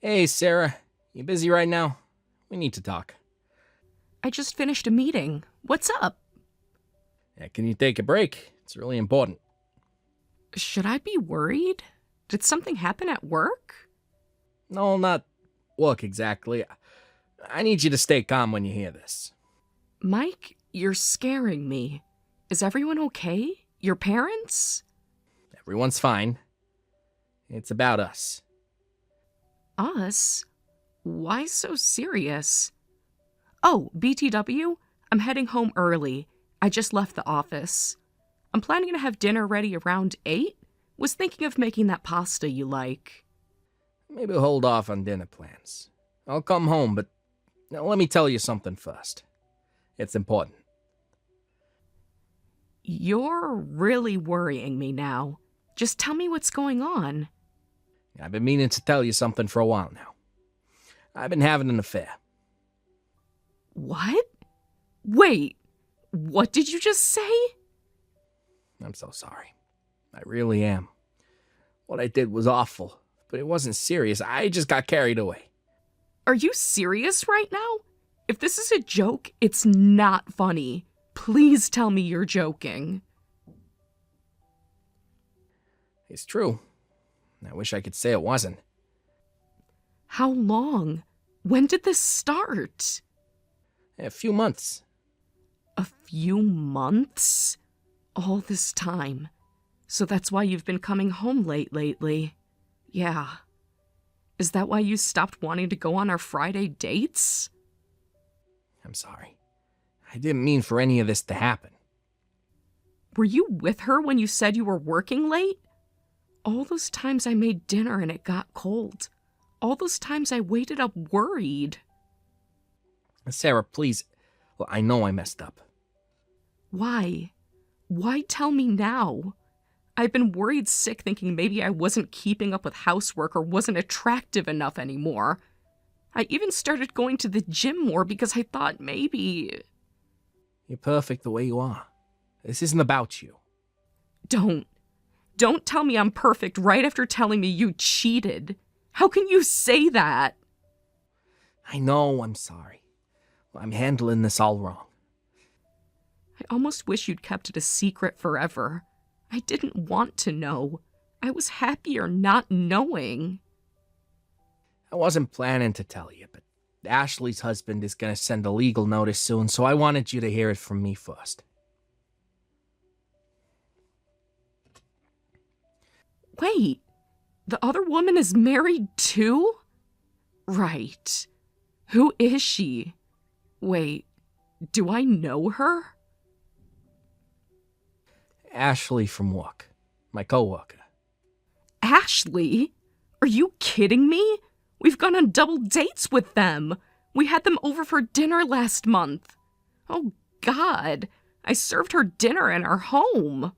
Hey, Sarah. You busy right now? We need to talk. I just finished a meeting. What's up? Yeah, can you take a break? It's really important. Should I be worried? Did something happen at work? No, not work exactly. I need you to stay calm when you hear this. Mike, you're scaring me. Is everyone okay? Your parents? Everyone's fine. It's about us. Us? Why so serious? Oh, BTW, I'm heading home early. I just left the office. I'm planning to have dinner ready around 8. Was thinking of making that pasta you like. Maybe we'll hold off on dinner plans. I'll come home, but now let me tell you something first. It's important. You're really worrying me now. Just tell me what's going on. I've been meaning to tell you something for a while now. I've been having an affair. What? Wait, what did you just say? I'm so sorry. I really am. What I did was awful, but it wasn't serious. I just got carried away. Are you serious right now? If this is a joke, it's not funny. Please tell me you're joking. It's true. I wish I could say it wasn't. How long? When did this start? A few months. A few months? All this time. So that's why you've been coming home late lately. Yeah. Is that why you stopped wanting to go on our Friday dates? I'm sorry. I didn't mean for any of this to happen. Were you with her when you said you were working late? All those times I made dinner and it got cold. All those times I waited up worried. Sarah, please. Well, I know I messed up. Why? Why tell me now? I've been worried sick thinking maybe I wasn't keeping up with housework or wasn't attractive enough anymore. I even started going to the gym more because I thought maybe... You're perfect the way you are. This isn't about you. Don't tell me I'm perfect right after telling me you cheated. How can you say that? I know, I'm sorry. I'm handling this all wrong. I almost wish you'd kept it a secret forever. I didn't want to know. I was happier not knowing. I wasn't planning to tell you, but Ashley's husband is going to send a legal notice soon, so I wanted you to hear it from me first. Wait, the other woman is married too? Right. Who is she? Wait, do I know her? Ashley from work, my coworker. Ashley? Are you kidding me? We've gone on double dates with them. We had them over for dinner last month. Oh, God. I served her dinner in our home.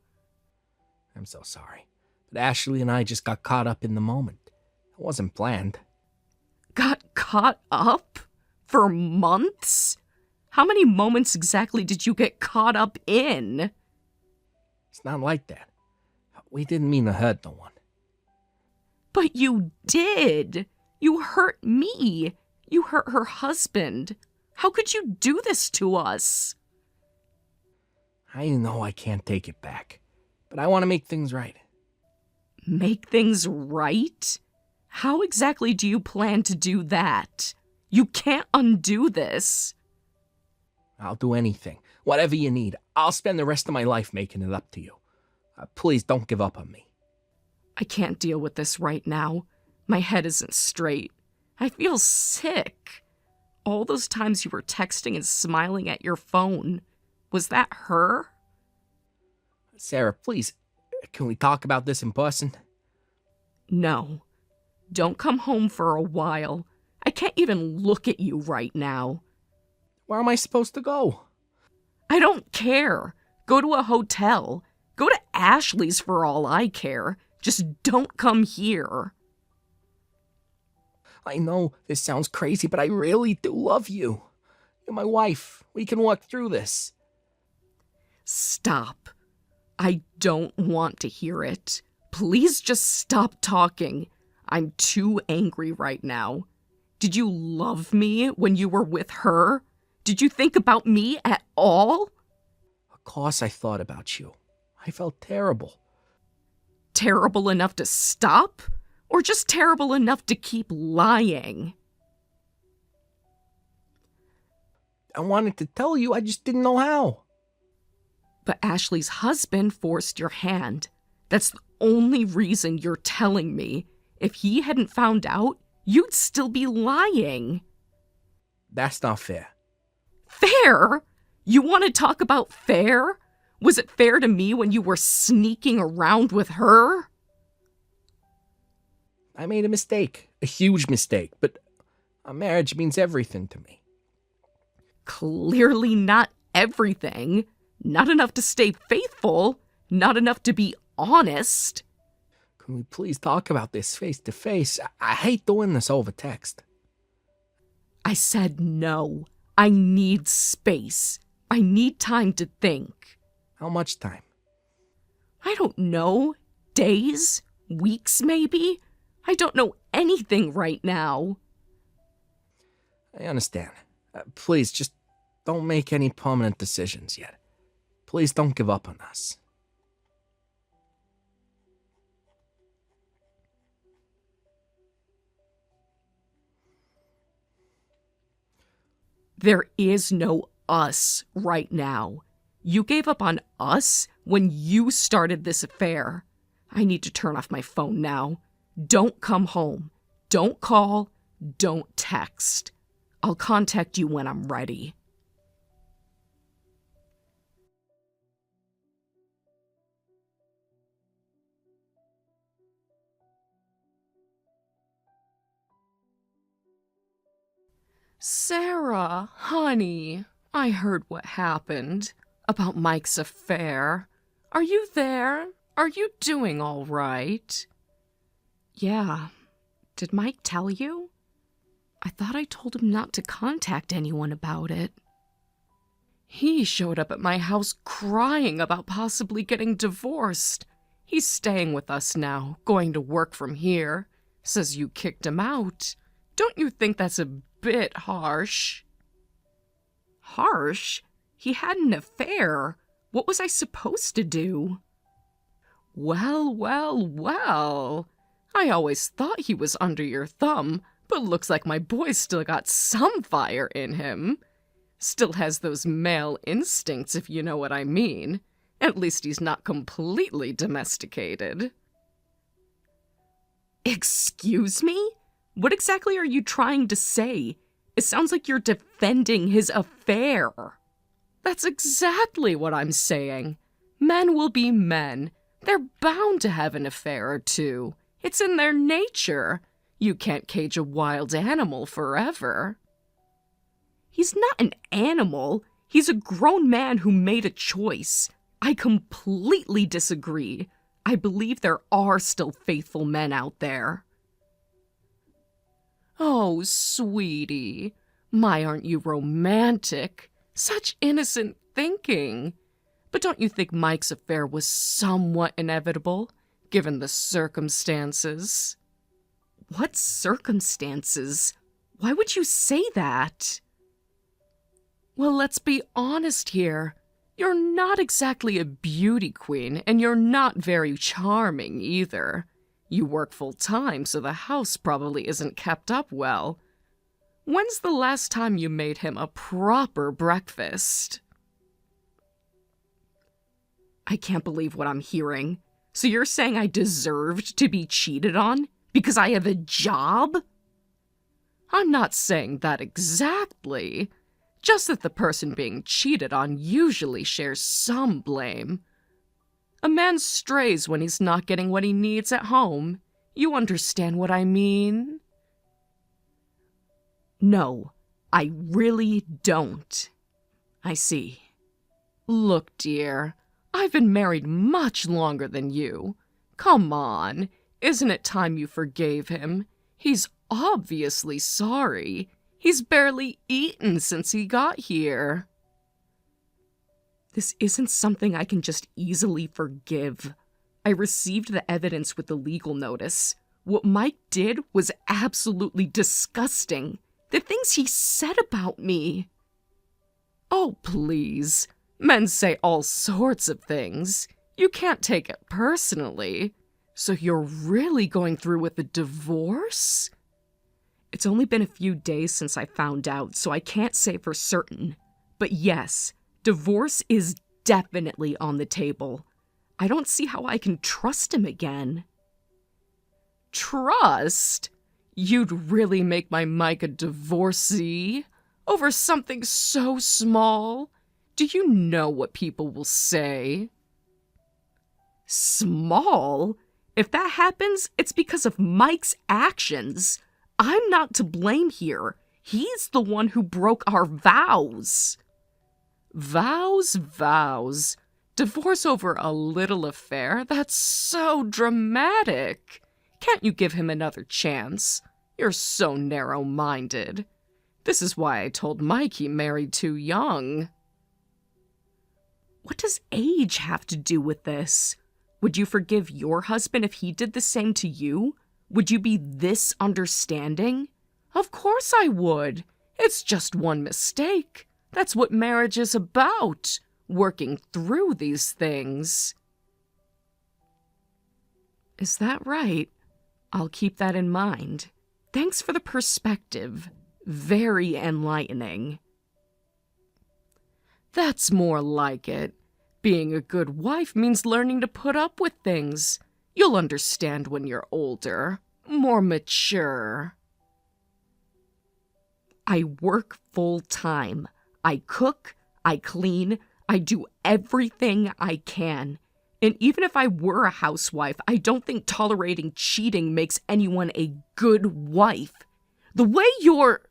I'm so sorry, but Ashley and I just got caught up in the moment. It wasn't planned. Got caught up? For months? How many moments exactly did you get caught up in? It's not like that. We didn't mean to hurt no one. But you did. You hurt me. You hurt her husband. How could you do this to us? I know I can't take it back, but I want to make things right. Make things right? How exactly do you plan to do that? You can't undo this. I'll do anything, whatever you need. I'll spend the rest of my life making it up to you. Please don't give up on me. I can't deal with this right now. My head isn't straight. I feel sick. All those times you were texting and smiling at your phone. Was that her? Sarah, please, can we talk about this in person? No. Don't come home for a while. I can't even look at you right now. Where am I supposed to go? I don't care. Go to a hotel. Go to Ashley's for all I care. Just don't come here. I know this sounds crazy, but I really do love you. You're my wife. We can work through this. Stop. I don't want to hear it. Please just stop talking. I'm too angry right now. Did you love me when you were with her? Did you think about me at all? Of course I thought about you. I felt terrible. Terrible enough to stop? Or just terrible enough to keep lying? I wanted to tell you, I just didn't know how. But Ashley's husband forced your hand. That's the only reason you're telling me. If he hadn't found out, you'd still be lying. That's not fair. Fair? You want to talk about fair? Was it fair to me when you were sneaking around with her? I made a mistake. A huge mistake. But a marriage means everything to me. Clearly not everything. Not enough to stay faithful. Not enough to be honest. Can we please talk about this face to face? I hate doing this over text. I said no. I need space. I need time to think. How much time? I don't know. Days? Weeks, maybe? I don't know anything right now. I understand. Please, just don't make any permanent decisions yet. Please don't give up on us. There is no us right now. You gave up on us when you started this affair. I need to turn off my phone now. Don't come home. Don't call. Don't text. I'll contact you when I'm ready. Sarah, honey, I heard what happened about Mike's affair. Are you there? Are you doing all right? Yeah. Did Mike tell you? I thought I told him not to contact anyone about it. He showed up at my house crying about possibly getting divorced. He's staying with us now, going to work from here. Says you kicked him out. Don't you think that's a bit harsh? Harsh? He had an affair. What was I supposed to do? Well. I always thought he was under your thumb, but looks like my boy's still got some fire in him. Still has those male instincts, if you know what I mean. At least he's not completely domesticated. Excuse me? What exactly are you trying to say? It sounds like you're defending his affair. That's exactly what I'm saying. Men will be men. They're bound to have an affair or two. It's in their nature. You can't cage a wild animal forever. He's not an animal. He's a grown man who made a choice. I completely disagree. I believe there are still faithful men out there. Oh, sweetie. My, aren't you romantic? Such innocent thinking. But don't you think Mike's affair was somewhat inevitable, given the circumstances? What circumstances? Why would you say that? Well, let's be honest here. You're not exactly a beauty queen, and you're not very charming either. You work full-time, so the house probably isn't kept up well. When's the last time you made him a proper breakfast? I can't believe what I'm hearing. So you're saying I deserved to be cheated on because I have a job? I'm not saying that exactly. Just that the person being cheated on usually shares some blame. A man strays when he's not getting what he needs at home. You understand what I mean? No, I really don't. I see. Look, dear, I've been married much longer than you. Come on, isn't it time you forgave him? He's obviously sorry. He's barely eaten since he got here. This isn't something I can just easily forgive. I received the evidence with the legal notice. What Mike did was absolutely disgusting. The things he said about me. Oh, please. Men say all sorts of things. You can't take it personally. So you're really going through with a divorce? It's only been a few days since I found out, so I can't say for certain. But yes, divorce is definitely on the table. I don't see how I can trust him again. Trust? You'd really make my Mike a divorcee? Over something so small? Do you know what people will say? Small? If that happens, it's because of Mike's actions. I'm not to blame here. He's the one who broke our vows. Vows. Divorce over a little affair? That's so dramatic. Can't you give him another chance? You're so narrow-minded. This is why I told Mike he married too young. What does age have to do with this? Would you forgive your husband if he did the same to you? Would you be this understanding? Of course I would. It's just one mistake. That's what marriage is about. Working through these things. Is that right? I'll keep that in mind. Thanks for the perspective. Very enlightening. That's more like it. Being a good wife means learning to put up with things. You'll understand when you're older, more mature. I work full time. I cook, I clean, I do everything I can. And even if I were a housewife, I don't think tolerating cheating makes anyone a good wife. The way you're...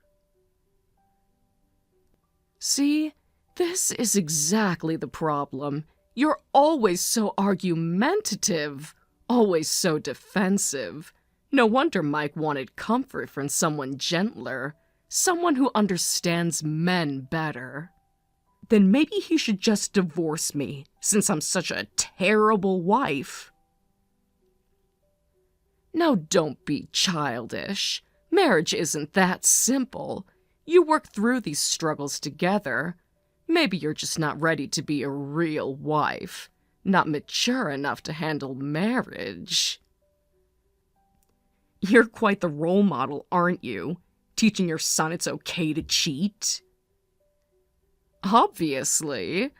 See? This is exactly the problem. You're always so argumentative, always so defensive. No wonder Mike wanted comfort from someone gentler, someone who understands men better. Then maybe he should just divorce me, since I'm such a terrible wife. Now don't be childish. Marriage isn't that simple. You work through these struggles together. Maybe you're just not ready to be a real wife, not mature enough to handle marriage. You're quite the role model, aren't you? Teaching your son it's okay to cheat? Obviously.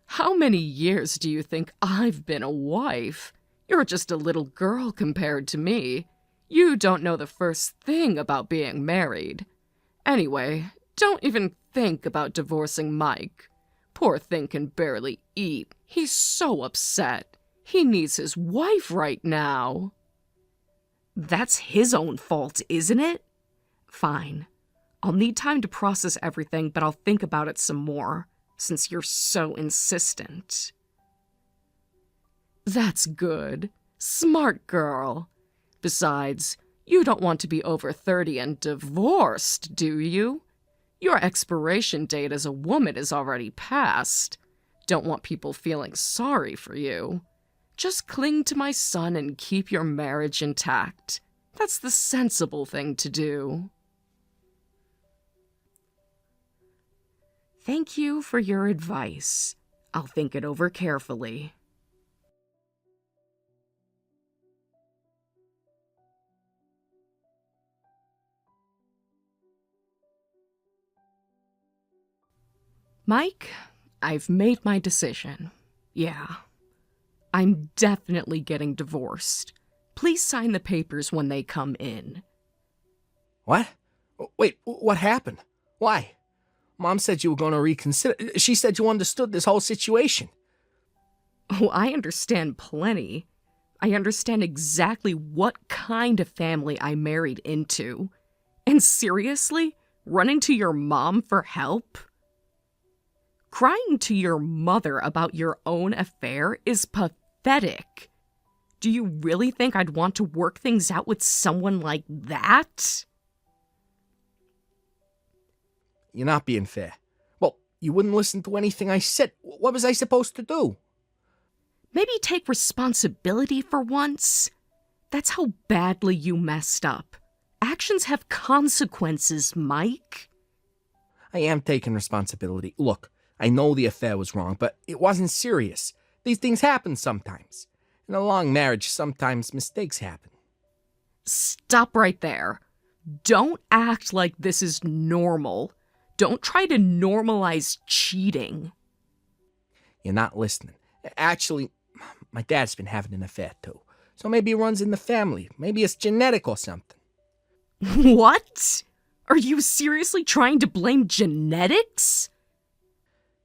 How many years do you think I've been a wife? You're just a little girl compared to me. You don't know the first thing about being married. Anyway, don't even think about divorcing Mike. Poor thing can barely eat. He's so upset. He needs his wife right now. That's his own fault, isn't it? Fine. I'll need time to process everything, but I'll think about it some more, since you're so insistent. That's good. Smart girl. Besides, you don't want to be over 30 and divorced, do you? Your expiration date as a woman is already past. Don't want people feeling sorry for you. Just cling to my son and keep your marriage intact. That's the sensible thing to do. Thank you for your advice. I'll think it over carefully. Mike, I've made my decision. Yeah. I'm definitely getting divorced. Please sign the papers when they come in. What? Wait, what happened? Why? Mom said you were going to reconsider. She said you understood this whole situation. Oh, I understand plenty. I understand exactly what kind of family I married into. And seriously, running to your mom for help? Crying to your mother about your own affair is pathetic. Do you really think I'd want to work things out with someone like that? You're not being fair. Well, you wouldn't listen to anything I said. What was I supposed to do? Maybe take responsibility for once. That's how badly you messed up. Actions have consequences, Mike. I am taking responsibility. Look, I know the affair was wrong, but it wasn't serious. These things happen sometimes. In a long marriage, sometimes mistakes happen. Stop right there. Don't act like this is normal. Don't try to normalize cheating. You're not listening. Actually, my dad's been having an affair too. So maybe it runs in the family. Maybe it's genetic or something. What? Are you seriously trying to blame genetics?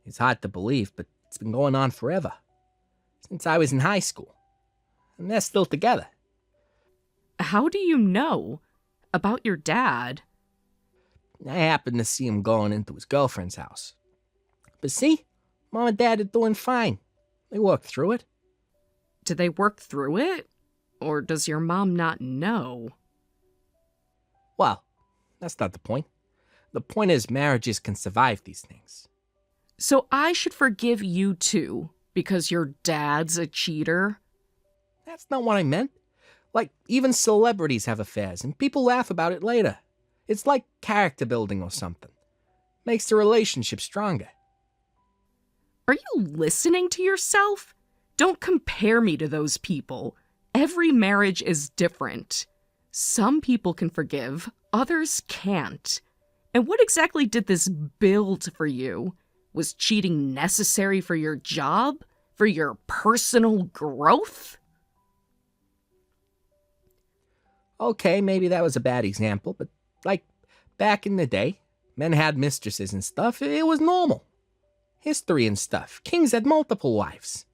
It's hard to believe, but it's been going on forever. Since I was in high school. And they're still together. How do you know? About your dad? I happened to see him going into his girlfriend's house. But see, Mom and Dad are doing fine. They worked through it. Did they work through it? Or does your mom not know? Well, that's not the point. The point is marriages can survive these things. So I should forgive you too, because your dad's a cheater? That's not what I meant. Like, even celebrities have affairs, and people laugh about it later. It's like character building or something. Makes the relationship stronger. Are you listening to yourself? Don't compare me to those people. Every marriage is different. Some people can forgive, others can't. And what exactly did this build for you? Was cheating necessary for your job? For your personal growth? Okay, maybe that was a bad example, but like, back in the day, men had mistresses and stuff. It was normal. History and stuff. Kings had multiple wives.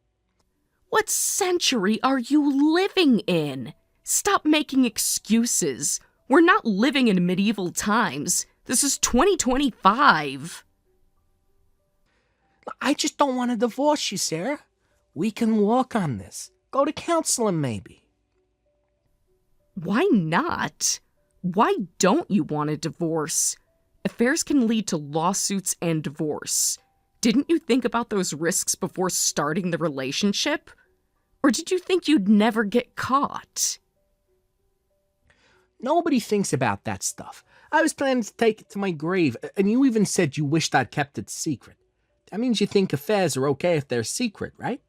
What century are you living in? Stop making excuses. We're not living in medieval times. This is 2025. I just don't want to divorce you, Sarah. We can work on this. Go to counseling, maybe. Why not? Why don't you want a divorce? Affairs can lead to lawsuits and divorce. Didn't you think about those risks before starting the relationship? Or did you think you'd never get caught? Nobody thinks about that stuff. I was planning to take it to my grave, and you even said you wished I'd kept it secret. That means you think affairs are okay if they're secret, right?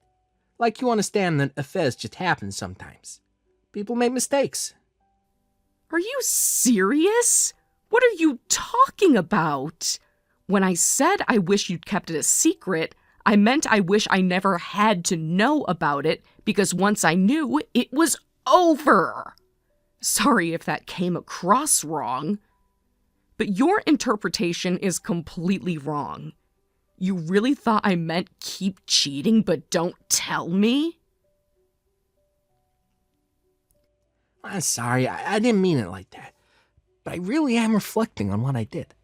Like you understand that affairs just happen sometimes. People make mistakes. Are you serious? What are you talking about? When I said I wish you'd kept it a secret, I meant I wish I never had to know about it, because once I knew, it was over. Sorry if that came across wrong. But your interpretation is completely wrong. You really thought I meant keep cheating but don't tell me? I'm sorry, I didn't mean it like that. But I really am reflecting on what I did.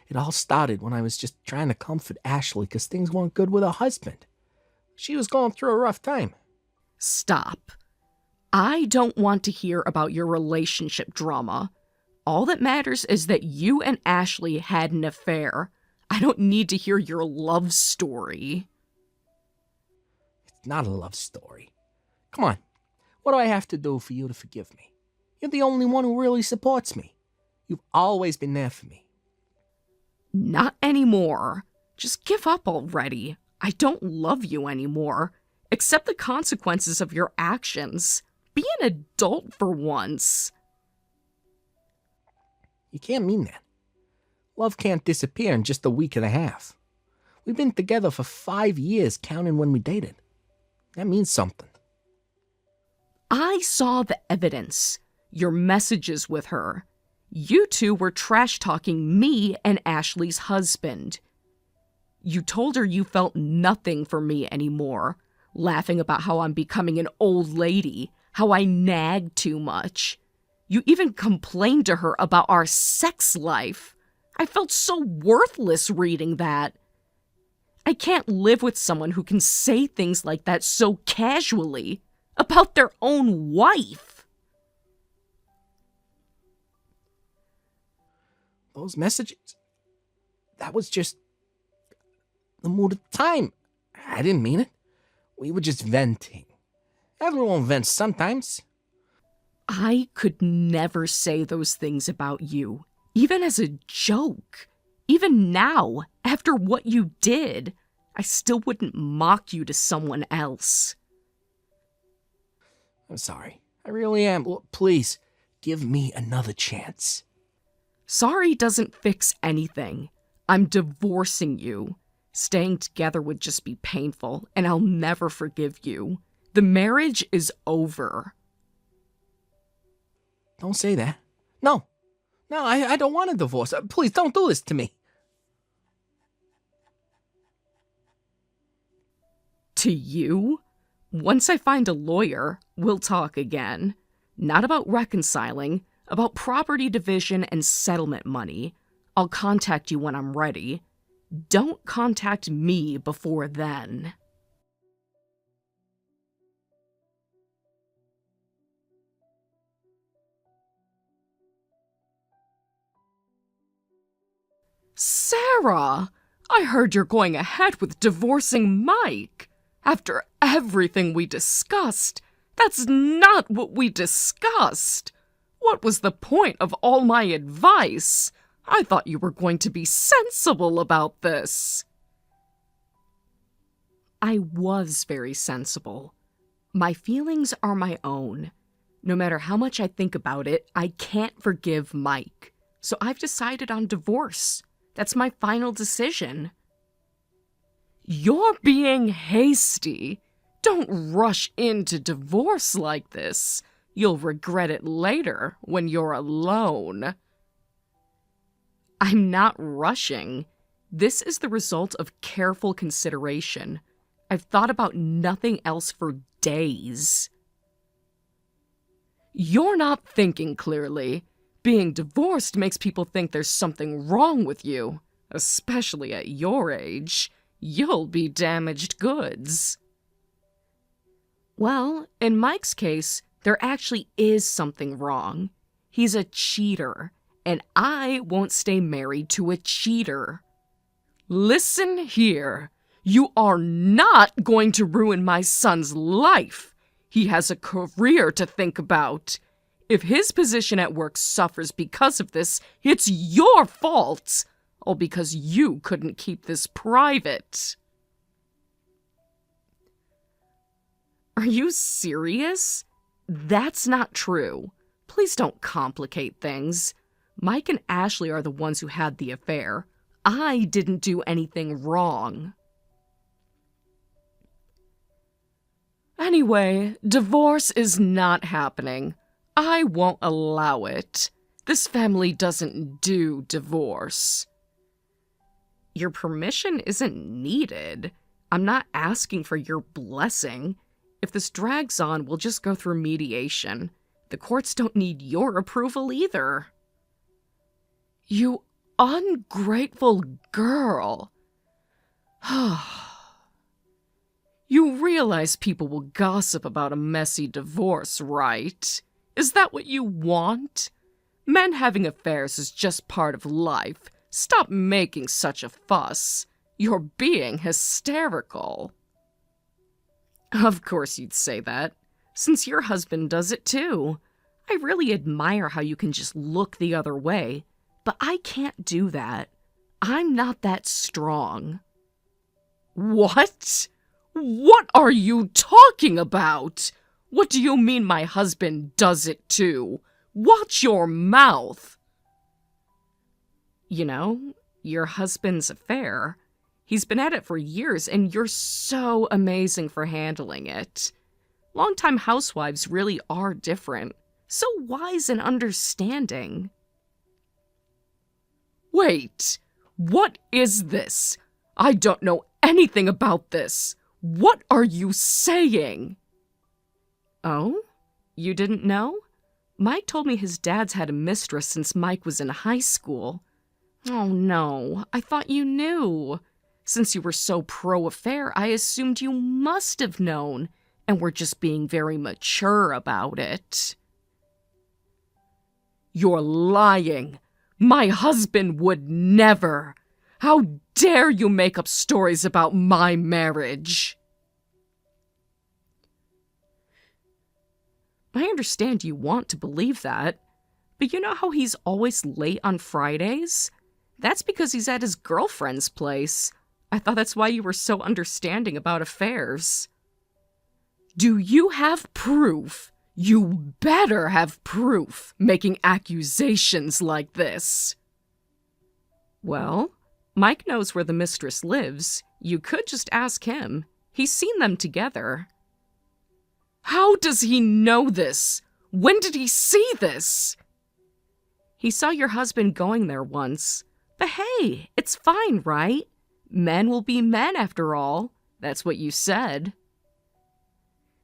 It all started when I was just trying to comfort Ashley because things weren't good with her husband. She was going through a rough time. Stop. I don't want to hear about your relationship drama. All that matters is that you and Ashley had an affair. I don't need to hear your love story. It's not a love story. Come on, what do I have to do for you to forgive me? You're the only one who really supports me. You've always been there for me. Not anymore. Just give up already. I don't love you anymore. Accept the consequences of your actions. Be an adult for once. You can't mean that. Love can't disappear in just a week and a half. We've been together for 5 years, counting when we dated. That means something. I saw the evidence. Your messages with her. You two were trash-talking me and Ashley's husband. You told her you felt nothing for me anymore, laughing about how I'm becoming an old lady, how I nag too much. You even complained to her about our sex life. I felt so worthless reading that. I can't live with someone who can say things like that so casually about their own wife. Those messages, that was just the mood of the time. I didn't mean it. We were just venting. Everyone vents sometimes. I could never say those things about you, even as a joke. Even now, after what you did, I still wouldn't mock you to someone else. I'm sorry. I really am. Please, give me another chance. Sorry doesn't fix anything. I'm divorcing you. Staying together would just be painful, and I'll never forgive you. The marriage is over. Don't say that. No. No, I don't want a divorce. Please, don't do this to me. To you? Once I find a lawyer, we'll talk again. Not about reconciling, about property division and settlement money. I'll contact you when I'm ready. Don't contact me before then. Sarah! I heard you're going ahead with divorcing Mike. After everything we discussed, that's not what we discussed. What was the point of all my advice? I thought you were going to be sensible about this. I was very sensible. My feelings are my own. No matter how much I think about it, I can't forgive Mike. So I've decided on divorce. That's my final decision. You're being hasty. Don't rush into divorce like this. You'll regret it later when you're alone. I'm not rushing. This is the result of careful consideration. I've thought about nothing else for days. You're not thinking clearly. Being divorced makes people think there's something wrong with you, especially at your age. You'll be damaged goods. Well, in Mike's case, there actually is something wrong. He's a cheater, and I won't stay married to a cheater. Listen here. You are not going to ruin my son's life. He has a career to think about. If his position at work suffers because of this, it's your fault. All because you couldn't keep this private. Are you serious? That's not true. Please don't complicate things. Mike and Ashley are the ones who had the affair. I didn't do anything wrong. Anyway, divorce is not happening. I won't allow it. This family doesn't do divorce. Your permission isn't needed. I'm not asking for your blessing. If this drags on, we'll just go through mediation. The courts don't need your approval either. You ungrateful girl. You realize people will gossip about a messy divorce, right? Is that what you want? Men having affairs is just part of life. Stop making such a fuss. You're being hysterical. Of course you'd say that, since your husband does it too. I really admire how you can just look the other way, but I can't do that. I'm not that strong. What? What are you talking about? What do you mean my husband does it too? Watch your mouth. You know, your husband's affair. He's been at it for years, and you're so amazing for handling it. Longtime housewives really are different. So wise and understanding. Wait, what is this? I don't know anything about this. What are you saying? Oh? You didn't know? Mike told me his dad's had a mistress since Mike was in high school. Oh no, I thought you knew. Since you were so pro-affair, I assumed you must have known, and were just being very mature about it. You're lying. My husband would never. How dare you make up stories about my marriage? I understand you want to believe that, but you know how he's always late on Fridays? That's because he's at his girlfriend's place. I thought that's why you were so understanding about affairs. Do you have proof? You better have proof making accusations like this. Well, Mike knows where the mistress lives. You could just ask him. He's seen them together. How does he know this? When did he see this? He saw your husband going there once. But hey, it's fine, right? Men will be men after all. That's what you said.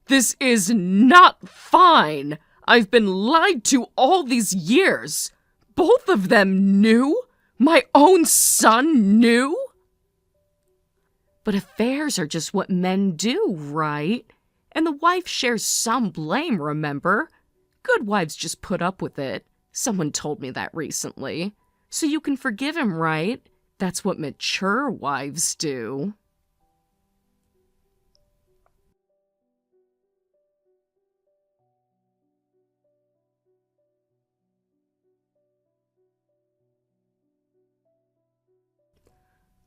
This is not fine. I've been lied to all these years. Both of them knew? My own son knew? But affairs are just what men do, right? And the wife shares some blame, remember? Good wives just put up with it. Someone told me that recently. So you can forgive him, right? That's what mature wives do.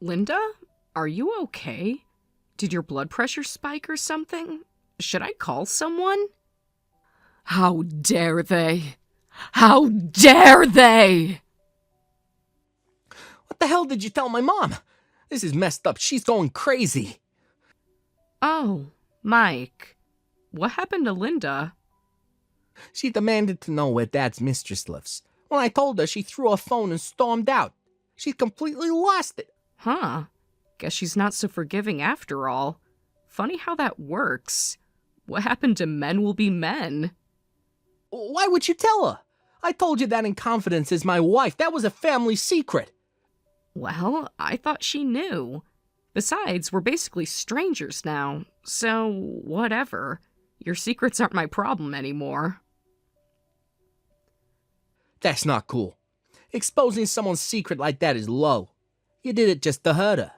Linda, are you okay? Did your blood pressure spike or something? Should I call someone? How dare they? How dare they? What the hell did you tell my mom? This is messed up. She's going crazy. Oh, Mike. What happened to Linda? She demanded to know where Dad's mistress lives. When I told her, she threw her phone and stormed out. She completely lost it. Huh. Guess she's not so forgiving after all. Funny how that works. What happened to men will be men? Why would you tell her? I told you that in confidence as my wife. That was a family secret. Well, I thought she knew. Besides, we're basically strangers now, so whatever. Your secrets aren't my problem anymore. That's not cool. Exposing someone's secret like that is low. You did it just to hurt her.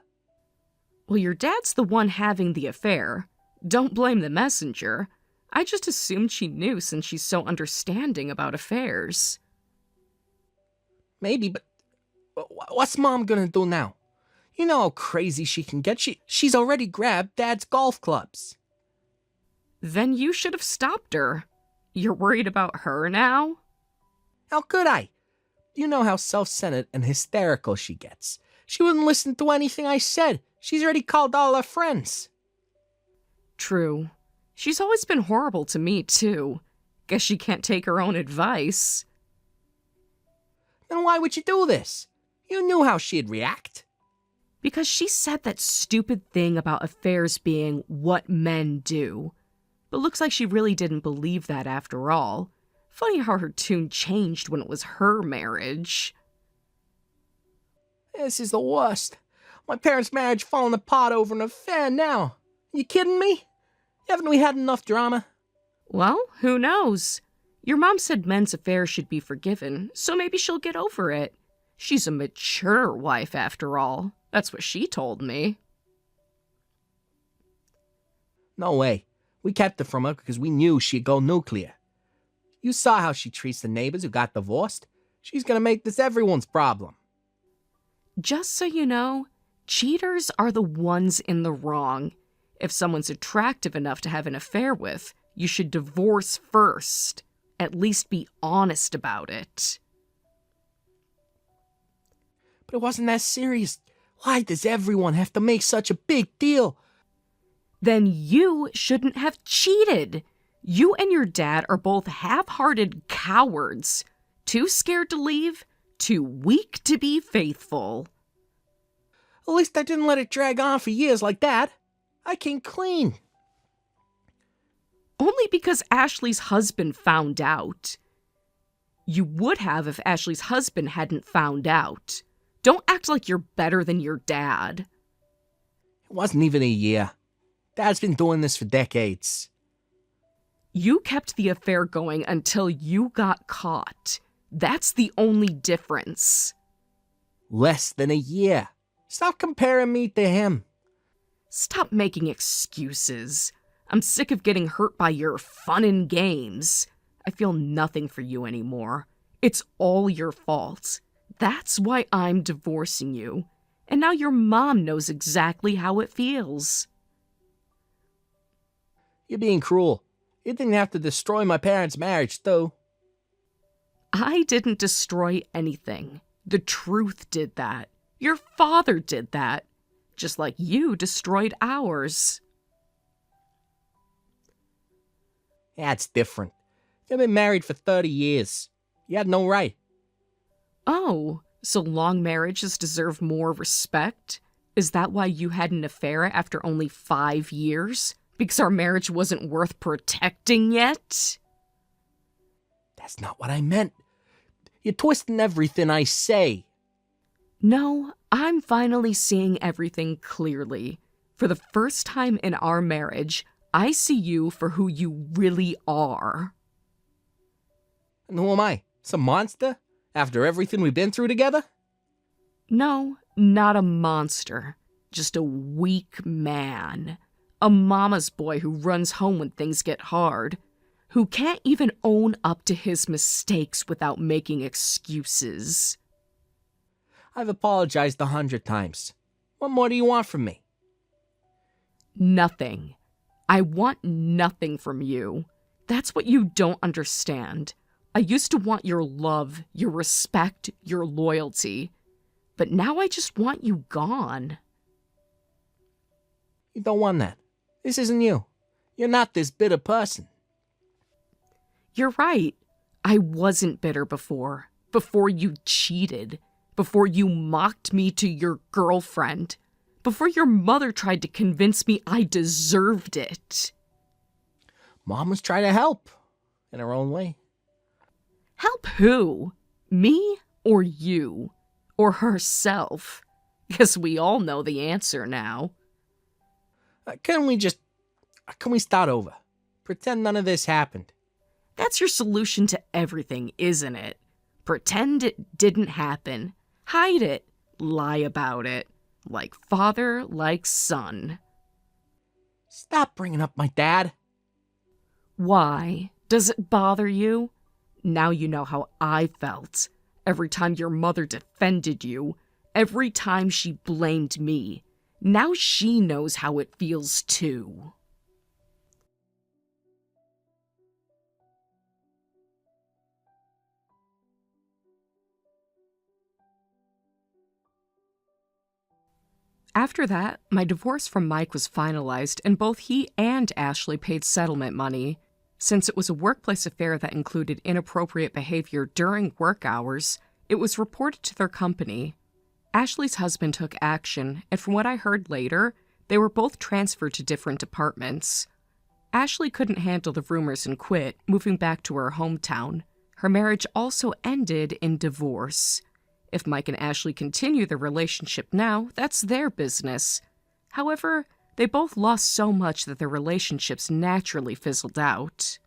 Well, your dad's the one having the affair. Don't blame the messenger. I just assumed she knew since she's so understanding about affairs. Maybe, but what's Mom gonna do now? You know how crazy she can get. She's already grabbed Dad's golf clubs. Then you should have stopped her. You're worried about her now? How could I? You know how self-centered and hysterical she gets. She wouldn't listen to anything I said. She's already called all her friends. True. She's always been horrible to me, too. Guess she can't take her own advice. Then why would you do this? You knew how she'd react. Because she said that stupid thing about affairs being what men do. But looks like she really didn't believe that after all. Funny how her tune changed when it was her marriage. This is the worst. My parents' marriage falling apart over an affair now. You kidding me? Haven't we had enough drama? Well, who knows? Your mom said men's affairs should be forgiven, so maybe she'll get over it. She's a mature wife, after all. That's what she told me. No way. We kept it from her because we knew she'd go nuclear. You saw how she treats the neighbors who got divorced. She's gonna make this everyone's problem. Just so you know, cheaters are the ones in the wrong. If someone's attractive enough to have an affair with, you should divorce first. At least be honest about it. But it wasn't that serious. Why does everyone have to make such a big deal? Then you shouldn't have cheated. You and your dad are both half-hearted cowards. Too scared to leave, too weak to be faithful. At least I didn't let it drag on for years like that. I came clean. Only because Ashley's husband found out. You would have if Ashley's husband hadn't found out. Don't act like you're better than your dad. It wasn't even a year. Dad's been doing this for decades. You kept the affair going until you got caught. That's the only difference. Less than a year. Stop comparing me to him. Stop making excuses. I'm sick of getting hurt by your fun and games. I feel nothing for you anymore. It's all your fault. That's why I'm divorcing you. And now your mom knows exactly how it feels. You're being cruel. You didn't have to destroy my parents' marriage, though. I didn't destroy anything. The truth did that. Your father did that. Just like you destroyed ours. That's different. You've been married for 30 years. You had no right. Oh, so long marriages deserve more respect? Is that why you had an affair after only 5 years? Because our marriage wasn't worth protecting yet? That's not what I meant. You're twisting everything I say. No, I'm finally seeing everything clearly. For the first time in our marriage, I see you for who you really are. And who am I? Some monster? After everything we've been through together? No, not a monster. Just a weak man. A mama's boy who runs home when things get hard. Who can't even own up to his mistakes without making excuses. I've apologized 100 times. What more do you want from me? Nothing. I want nothing from you. That's what you don't understand. I used to want your love, your respect, your loyalty. But now I just want you gone. You don't want that. This isn't you. You're not this bitter person. You're right. I wasn't bitter before. Before you cheated. Before you mocked me to your girlfriend. Before your mother tried to convince me I deserved it. Mom was trying to help. In her own way. Help who? Me or you? Or herself? Guess we all know the answer now. Can we start over? Pretend none of this happened. That's your solution to everything, isn't it? Pretend it didn't happen. Hide it. Lie about it. Like father, like son. Stop bringing up my dad. Why? Does it bother you? Now you know how I felt. Every time your mother defended you. Every time she blamed me. Now she knows how it feels too. After that, my divorce from Mike was finalized, and both he and Ashley paid settlement money. Since it was a workplace affair that included inappropriate behavior during work hours, it was reported to their company. Ashley's husband took action, and from what I heard later, they were both transferred to different departments. Ashley couldn't handle the rumors and quit, moving back to her hometown. Her marriage also ended in divorce. If Mike and Ashley continue their relationship now, that's their business. However, they both lost so much that their relationships naturally fizzled out.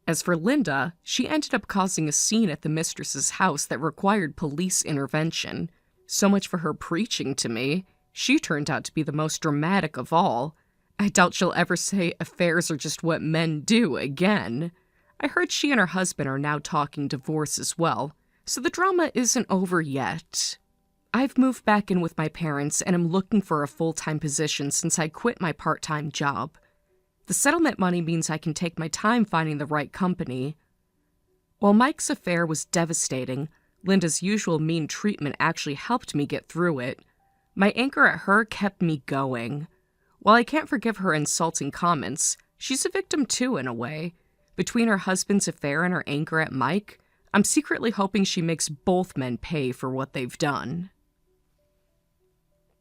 As for Linda, she ended up causing a scene at the mistress's house that required police intervention. So much for her preaching to me. She turned out to be the most dramatic of all. I doubt she'll ever say affairs are just what men do again. I heard she and her husband are now talking divorce as well, so the drama isn't over yet. I've moved back in with my parents and am looking for a full-time position since I quit my part-time job. The settlement money means I can take my time finding the right company. While Mike's affair was devastating, Linda's usual mean treatment actually helped me get through it. My anger at her kept me going. While I can't forgive her insulting comments, she's a victim too in a way. Between her husband's affair and her anger at Mike, I'm secretly hoping she makes both men pay for what they've done.